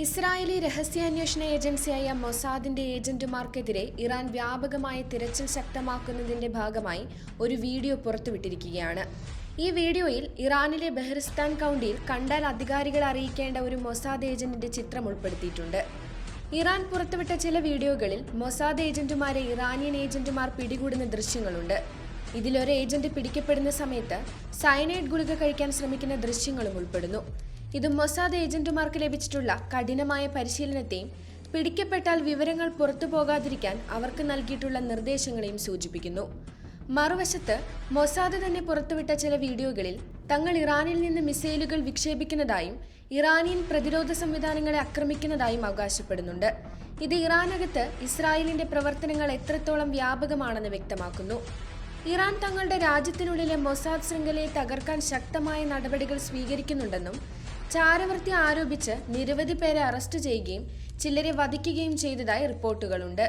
Israeli രഹസ്യാന്വേഷണ ഏജൻസിയായ മൊസാദിന്റെ ഏജന്റുമാർക്കെതിരെ Iran വ്യാപകമായ തിരച്ചിൽ ശക്തമാക്കുന്നതിന്റെ ഭാഗമായി ഒരു വീഡിയോ പുറത്തുവിട്ടിരിക്കുകയാണ്. ഈ വീഡിയോയിൽ ഇറാനിലെ ബെഹ്റിസ്ഥാൻ കൗണ്ടിയിൽ കണ്ടാൽ അധികാരികളെ അറിയിക്കേണ്ട ഒരു മൊസാദ് ഏജന്റിന്റെ ചിത്രം ഉൾപ്പെടുത്തിയിട്ടുണ്ട്. ഇറാൻ പുറത്തുവിട്ട ചില വീഡിയോകളിൽ മൊസാദ് ഏജന്റുമാരെ ഇറാനിയൻ ഏജന്റുമാർ പിടികൂടുന്ന ദൃശ്യങ്ങളുണ്ട്. ഇതിലൊരു ഏജന്റ് പിടിക്കപ്പെടുന്ന സമയത്ത് സയനൈഡ് ഗുളിക കഴിക്കാൻ ശ്രമിക്കുന്ന ദൃശ്യങ്ങളും ഉൾപ്പെടുന്നു. ഇത് മൊസാദ് ഏജന്റുമാർക്ക് ലഭിച്ചിട്ടുള്ള കഠിനമായ പരിശീലനത്തെയും പിടിക്കപ്പെട്ടാൽ വിവരങ്ങൾ പുറത്തു പോകാതിരിക്കാൻ അവർക്ക് നൽകിയിട്ടുള്ള നിർദ്ദേശങ്ങളെയും സൂചിപ്പിക്കുന്നു. മറുവശത്ത് മൊസാദ് തന്നെ പുറത്തുവിട്ട ചില വീഡിയോകളിൽ തങ്ങൾ ഇറാനിൽ നിന്ന് മിസൈലുകൾ വിക്ഷേപിക്കുന്നതായും ഇറാനിയൻ പ്രതിരോധ സംവിധാനങ്ങളെ ആക്രമിക്കുന്നതായും അവകാശപ്പെടുന്നുണ്ട്. ഇത് ഇറാനകത്ത് ഇസ്രായേലിന്റെ പ്രവർത്തനങ്ങൾ എത്രത്തോളം വ്യാപകമാണെന്ന് വ്യക്തമാക്കുന്നു. ഇറാൻ തങ്ങളുടെ രാജ്യത്തിനുള്ളിലെ മൊസാദ് ശൃംഖലയെ തകർക്കാൻ ശക്തമായ നടപടികൾ സ്വീകരിക്കുന്നുണ്ടെന്നും ചാരവൃത്തി ആരോപിച്ച് നിരവധി പേരെ അറസ്റ്റ് ചെയ്യുകയും ചിലരെ വധിക്കുകയും ചെയ്തതായി റിപ്പോർട്ടുകളുണ്ട്.